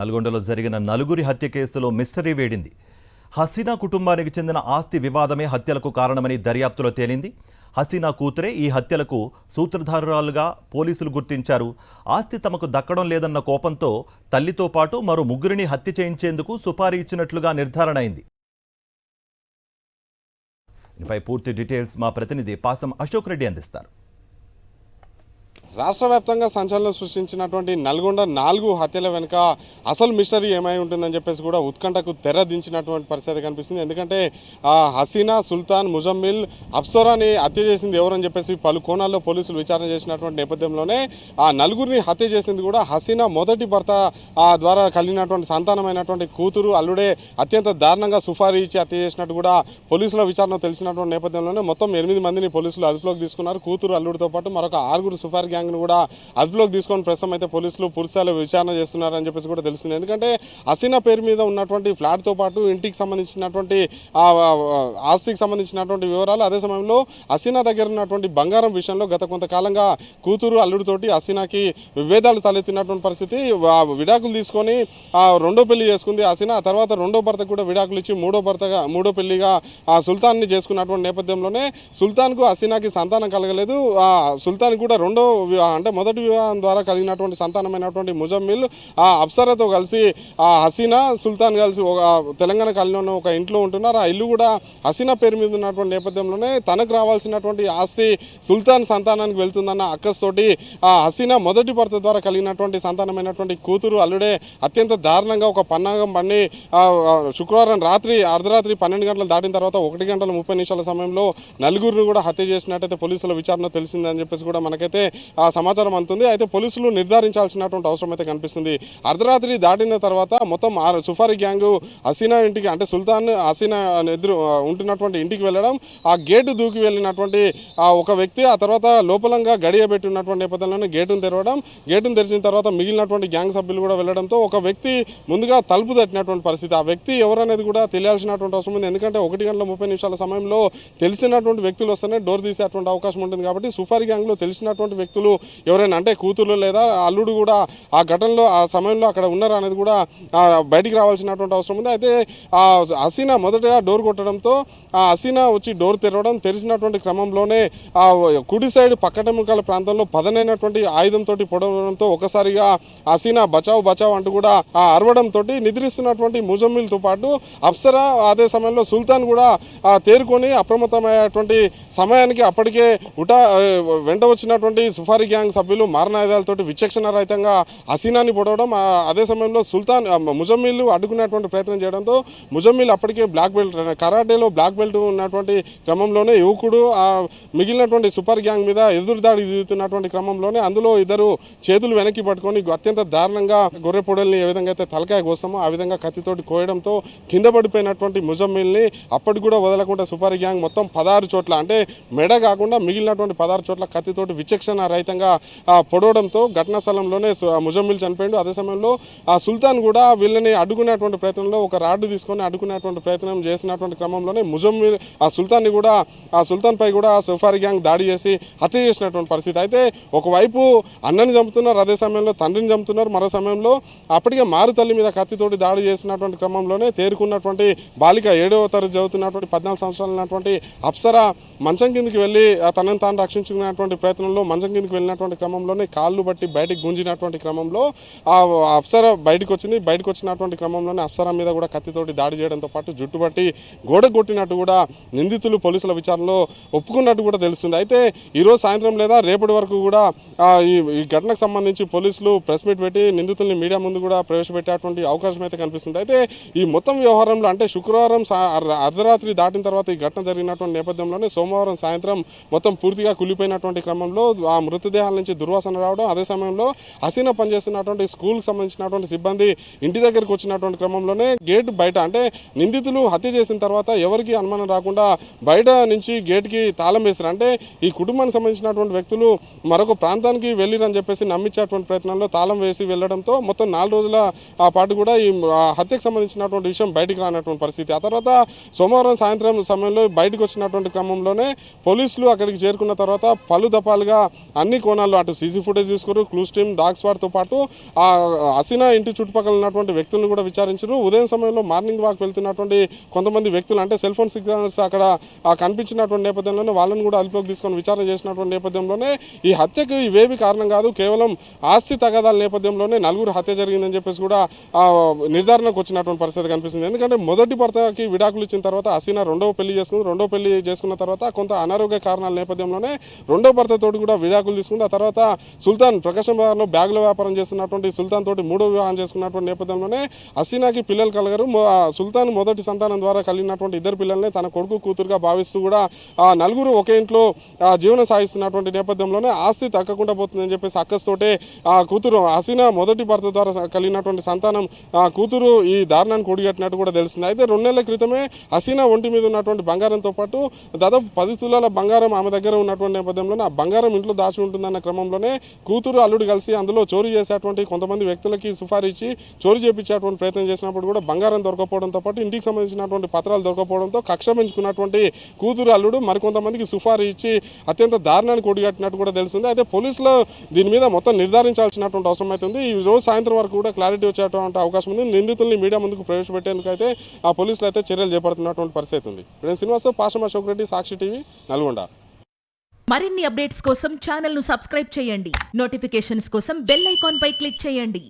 నల్గొండలో జరిగిన నలుగురి హత్య కేసులో మిస్టరీ వేడింది. హసీనా కుటుంబానికి చెందిన ఆస్తి వివాదమే హత్యలకు కారణమని దర్యాప్తులో తేలింది. హసీనా కూతురే ఈ హత్యలకు సూత్రధారురాలుగా పోలీసులు గుర్తించారు. ఆస్తి తమకు దక్కడం లేదన్న కోపంతో తల్లితో పాటు మరో ముగ్గురిని హత్య చేయించేందుకు సుపారీ ఇచ్చినట్లుగా నిర్ధారణ అయింది. దీనిపై పూర్తి డీటెయిల్స్ మా ప్రతినిధి పాసం అశోక్ రెడ్డి అందిస్తారు. రాష్ట్ర వ్యాప్తంగా సంచలనం సృష్టించినటువంటి నల్గొండ 4 హత్యల వెనుక అసలు మిస్టరీ ఏమై ఉంటుందని చెప్పేసి కూడా ఉత్కంఠకు తెర దించినటువంటి పరిస్థితి కనిపిస్తుంది. ఎందుకంటే హసీనా, సుల్తాన్, ముజమ్మిల్, అప్సరాని హత్య చేసింది ఎవరని చెప్పేసి పలు కోణాల్లో పోలీసులు విచారణ చేసినటువంటి నేపథ్యంలోనే ఆ నలుగురిని హత్య చేసింది కూడా హసీనా మొదటి భర్త ద్వారా కలిగినటువంటి సంతానమైనటువంటి కూతురు అల్లుడే అత్యంత దారుణంగా సుపారీ ఇచ్చి హత్య చేసినట్టు కూడా పోలీసుల విచారణ తెలిసినటువంటి నేపథ్యంలోనే మొత్తం 8 మందిని పోలీసులు అదుపులోకి తీసుకున్నారు. కూతురు అల్లుడితో పాటు మరొక 6 సుపారీ గ్యాంగ్ కూడా అదుపులోకి తీసుకొని ప్రస్తుతం అయితే పోలీసులు పూర్తిస్థాయిలో విచారణ చేస్తున్నారని చెప్పేసి కూడా తెలుస్తుంది. ఎందుకంటే హసీనా పేరు మీద ఉన్నటువంటి ఫ్లాట్తో పాటు ఇంటికి సంబంధించినటువంటి ఆస్తికి సంబంధించినటువంటి వివరాలు, అదే సమయంలో హసీనా దగ్గర ఉన్నటువంటి బంగారం విషయంలో గత కొంతకాలంగా కూతురు అల్లుడితోటి హసీనాకి విభేదాలు తలెత్తినటువంటి పరిస్థితి. విడాకులు తీసుకొని రెండో పెళ్లి చేసుకుంది హసీనా. ఆ తర్వాత రెండో భర్త కూడా విడాకులు ఇచ్చి మూడో పెళ్లిగా సుల్తాన్ని చేసుకున్నటువంటి నేపథ్యంలోనే సుల్తాన్కు హసీనాకి సంతానం కలగలేదు. సుల్తాన్ కూడా అంటే మొదటి వివాహం ద్వారా కలిగినటువంటి సంతానమైనటువంటి ముజమ్మిల్ అప్సరాతో కలిసి హసీనా, సుల్తాన్ కలిసి తెలంగాణ కాలనీలో ఒక ఇంట్లో ఉంటున్నారు. ఆ ఇల్లు కూడా హసీనా పేరు మీద ఉన్నటువంటి నేపథ్యంలోనే తనకు రావాల్సినటువంటి ఆస్తి సుల్తాన్ సంతానానికి వెళ్తుందన్న అక్కస్తోటి హసీనా మొదటి భర్త ద్వారా కలిగినటువంటి సంతానమైనటువంటి కూతురు అల్లుడే అత్యంత దారుణంగా ఒక పన్నాగం పన్ని శుక్రవారం రాత్రి అర్ధరాత్రి 12 గంటలు దాటిన తర్వాత 1 గంటల 30 నిమిషాల సమయంలో నలుగురిని కూడా హత్య చేసినట్టయితే పోలీసుల విచారణ తెలిసిందని చెప్పేసి కూడా మనకైతే సమాచారం అందుతుంది. అయితే పోలీసులు నిర్ధారించాల్సినటువంటి అవసరం అయితే కనిపిస్తుంది. అర్ధరాత్రి దాటిన తర్వాత మొత్తం సుపారీ గ్యాంగ్ హసీనా ఇంటికి, అంటే సుల్తాన్ హసీనా ఎదురు ఉంటున్నటువంటి ఇంటికి వెళ్ళడం, ఆ గేటు దూకి వెళ్ళినటువంటి ఒక వ్యక్తి ఆ తర్వాత లోపలంగా గడియబెట్టి ఉన్నటువంటి నేపథ్యంలోనే గేటును తెరిచిన తర్వాత మిగిలినటువంటి గ్యాంగ్ సభ్యులు కూడా వెళ్ళడంతో ఒక వ్యక్తి ముందుగా తలుపు తట్టినటువంటి పరిస్థితి. ఆ వ్యక్తి ఎవరనేది కూడా తెలియాల్సినటువంటి అవసరం ఉంది. ఎందుకంటే 1 గంటల 30 నిమిషాల సమయంలో తెలిసినటువంటి వ్యక్తులు వస్తేనే డోర్ తీసేటువంటి అవకాశం ఉంటుంది. కాబట్టి సుపారీ గ్యాంగ్లో తెలిసినటువంటి వ్యక్తులు ఎవరైనా, అంటే కూతురు లేదా అల్లుడు కూడా ఆ ఘటనలో ఆ సమయంలో అక్కడ ఉన్నారు అనేది కూడా బయటికి రావాల్సినటువంటి అవసరం ఉంది. అయితే హసీనా మొదటగా డోర్ కొట్టడంతో హసీనా వచ్చి డోర్ తెరిచినటువంటి క్రమంలోనే కుడి సైడ్ పక్కటెముకల ప్రాంతంలో పదనైనటువంటి ఆయుధంతో పొడవడంతో ఒకసారిగా హసీనా బచావ్ అంటూ కూడా అరవడంతో నిద్రిస్తున్నటువంటి ముజమ్మిల్తో పాటు అప్సరా, అదే సమయంలో సుల్తాన్ కూడా తేరుకొని అప్రమత్తమయ్యేటువంటి సమయానికి అప్పటికే వెంట వచ్చినటువంటి సుపారీ గ్యాంగ్ సభ్యులు మారణాయుధాలతో విచక్షణ రహితంగా హసీనాని పొడవడం, అదే సమయంలో ముజమ్మిల్ అడ్డుకునేటువంటి ప్రయత్నం చేయడంతో ముజమ్మిల్ అప్పటికే బ్లాక్ బెల్ట్, కరాటేలో బ్లాక్ బెల్ట్ ఉన్నటువంటి క్రమంలోనే యువకుడు మిగిలినటువంటి సుపారీ గ్యాంగ్ మీద ఎదురుదాడి దిగుతున్నటువంటి క్రమంలోనే అందులో ఇద్దరు చేతులు వెనక్కి పట్టుకొని అత్యంత దారుణంగా గొర్రె పొడల్ని ఏ విధంగా అయితే తలకాయ కోస్తామో ఆ విధంగా కత్తితోటి కోయడంతో కింద పడిపోయినటువంటి ముజమ్మిల్ని అప్పటికి కూడా వదలకుండా సుపారీ గ్యాంగ్ మొత్తం 16 చోట్ల, అంటే మెడ కాకుండా మిగిలినటువంటి 16 చోట్ల కత్తితోటి విచక్షణ రహితంగా పొడవడంతో ఘటనా స్థలంలోనే ముజమ్మిల్ చనిపోయాడు. అదే సమయంలో సుల్తాన్ కూడా వీళ్ళని అడ్డుకునేటువంటి ప్రయత్నంలో ఒక రాడ్డు తీసుకొని అడ్డుకునేటువంటి ప్రయత్నం చేసినటువంటి క్రమంలోనే ముజమ్మిల్ సుల్తాన్ పై కూడా సుపారీ గ్యాంగ్ దాడి చేసి హత్య చేసినటువంటి పరిస్థితి. అయితే ఒకవైపు అన్నని చంపుతున్నారు, అదే సమయంలో తండ్రిని చంపుతున్నారు, మరో సమయంలో అప్పటికే మారు తల్లి మీద కత్తితోటి దాడి చేసినటువంటి క్రమంలోనే తేరుకున్నటువంటి బాలిక 7వ తరగతి చదువుతున్నటువంటి 14 సంవత్సరాలు ఉన్నటువంటి అప్సరా మంచం కిందికి వెళ్ళి తనను తాను రక్షించుకునేటువంటి ప్రయత్నంలో మంచం కిందికి వెళ్ళినటువంటి క్రమంలోనే కాళ్ళు బట్టి బయటికి గుంజినటువంటి క్రమంలో అప్సరా బయటకు వచ్చినటువంటి క్రమంలోనే అప్సరా మీద కూడా కత్తితోటి దాడి చేయడంతో పాటు జుట్టుబట్టి గోడ కొట్టినట్టు కూడా నిందితులు పోలీసుల విచారణలో ఒప్పుకున్నట్టు కూడా తెలుస్తుంది. అయితే ఈరోజు సాయంత్రం లేదా రేపటి వరకు కూడా ఈ ఘటనకు సంబంధించి పోలీసులు ప్రెస్ మీట్ పెట్టి నిందితుల్ని మీడియా ముందు కూడా ప్రవేశపెట్టేటువంటి అవకాశం అయితే కనిపిస్తుంది. అయితే ఈ మొత్తం వ్యవహారంలో, అంటే శుక్రవారం అర్ధరాత్రి దాటిన తర్వాత ఈ ఘటన జరిగినటువంటి నేపథ్యంలోనే సోమవారం సాయంత్రం మొత్తం పూర్తిగా కులిపోయినటువంటి క్రమంలో ఆ మృతదేహాల నుంచి దుర్వాసన రావడం, అదే సమయంలో హసీనా పనిచేస్తున్నటువంటి స్కూల్కి సంబంధించినటువంటి సిబ్బంది ఇంటి దగ్గరికి వచ్చినటువంటి క్రమంలోనే గేట్ బయట, అంటే నిందితులు హత్య చేసిన తర్వాత ఎవరికి అనుమానం రాకుండా బయట నుంచి గేట్కి తాళం వేశారు. అంటే ఈ కుటుంబానికి సంబంధించినటువంటి వ్యక్తులు మరొక ప్రాంతానికి వెళ్ళిరని చెప్పేసి నమ్మించేటువంటి ప్రయత్నంలో తాళం వేసి వెళ్ళడంతో మొత్తం 4 రోజుల పాటు కూడా ఈ హత్యకు సంబంధించినటువంటి విషయం బయటికి రానటువంటి పరిస్థితి. ఆ తర్వాత సోమవారం సాయంత్రం సమయంలో బయటకు వచ్చినటువంటి క్రమంలోనే పోలీసులు అక్కడికి చేరుకున్న తర్వాత పలు దఫాలుగా అన్ని కోణాల్లో అటు సీసీ ఫుటేజ్ తీసుకున్నారు, క్లూస్ టీమ్, డాగ్ స్క్వాడ్తో పాటు ఆ హసీనా ఇంటి చుట్టుపక్కల ఉన్నటువంటి వ్యక్తులను కూడా విచారించారు. ఉదయం సమయంలో మార్నింగ్ వాక్ వెళ్తున్నటువంటి కొంతమంది వ్యక్తులు అంటే సెల్ ఫోన్ సిగ్నల్స్ అక్కడ కనిపించినటువంటి నేపథ్యంలోనే వాళ్ళని కూడా అదుపులోకి తీసుకొని విచారణ చేసినటువంటి నేపథ్యంలోనే ఈ హత్యకు ఇవేవి కారణం కాదు, కేవలం ఆస్తి తగాదాల నేపథ్యంలోనే నలుగురు హత్య జరిగిందని చెప్పేసి కూడా నిర్ధారణకు వచ్చినటువంటి పరిస్థితి కనిపిస్తుంది. ఎందుకంటే మొదటి భర్తకి విడాకులు ఇచ్చిన తర్వాత హసీనా రెండవ పెళ్లి చేసుకున్న తర్వాత కొంత అనారోగ్య కారణాల నేపథ్యంలోనే రెండో భర్తతోటి కూడా విడాకులు తీసుకుంది. ఆ తర్వాత సుల్తాన్ ప్రకాశం బజార్లో బ్యాగుల వ్యాపారం చేస్తున్నటువంటి సుల్తాన్ తోటి మూడో వివాహం చేసుకున్నటువంటి నేపథ్యంలోనే హసీనాకి పిల్లలు కలగరు. సుల్తాన్ మొదటి సంతానం ద్వారా కలిగినటువంటి ఇద్దరు పిల్లల్ని తన కొడుకు కూతురుగా భావిస్తూ కూడా నలుగురు ఒకే ఇంట్లో జీవనం సాగిస్తున్నటువంటి నేపథ్యంలోనే ఆస్తి తగ్గకుండా పోతుందని చెప్పేసి అక్కస్తోటే కూతురు హసీనా మొదటి భర్త ద్వారా కలిగినటువంటి సంతానం కూతురు ఈ దారుణాన్ని కూడిగట్టినట్టు కూడా తెలుస్తుంది. అయితే 2 నెలల క్రితమే హసీనా ఒంటి మీద ఉన్నటువంటి బంగారంతో పాటు దాదాపు 10 తులాల బంగారం ఆమె దగ్గర ఉన్నటువంటి నేపథ్యంలోనే ఆ బంగారం ఇంట్లో దాచి ఉంటుందన్న క్రమంలోనే కూతురు అల్లుడు కలిసి అందులో చోరీ చేసేటువంటి కొంతమంది వ్యక్తులకి సుఫారీ ఇచ్చి చోరీ చేపించేటువంటి ప్రయత్నం చేసినప్పుడు కూడా బంగారం దొరకపోవడంతో పాటు ఇంటికి సంబంధించినటువంటి పత్రాలు దొరకపోవడంతో కక్ష పెంచుకున్నటువంటి కూతురు అల్లుడు మరికొంతమందికి సుఫారీ ఇచ్చి అత్యంత దారుణాన్ని కూడిగట్టినట్టు కూడా తెలుస్తుంది. అయితే పోలీసులు దీని మీద మొత్తం నిర్ధారించాల్సినటువంటి అవసరం అయితే ఉంది. ఈ రోజు సాయంత్రం వరకు కూడా క్లారిటీ వచ్చేటువంటి అవకాశం ఉంది. నిందితుల్ని మీడియా ముందుకు ప్రవేశపెట్టేందుకు అయితే ఆ పోలీసులు అయితే చర్యలు చేపడుతున్నటువంటి పరిస్థితి ఉంది. శ్రీనివాసరావు, పాషం అశోక్ రెడ్డి, సాక్షి టీవీ, నల్గొండ. మరిన్ని అప్డేట్స్ కోసం ఛానల్ ను సబ్స్క్రైబ్ చేయండి. నోటిఫికేషన్స్ కోసం బెల్ ఐకాన్ పై క్లిక్ చేయండి.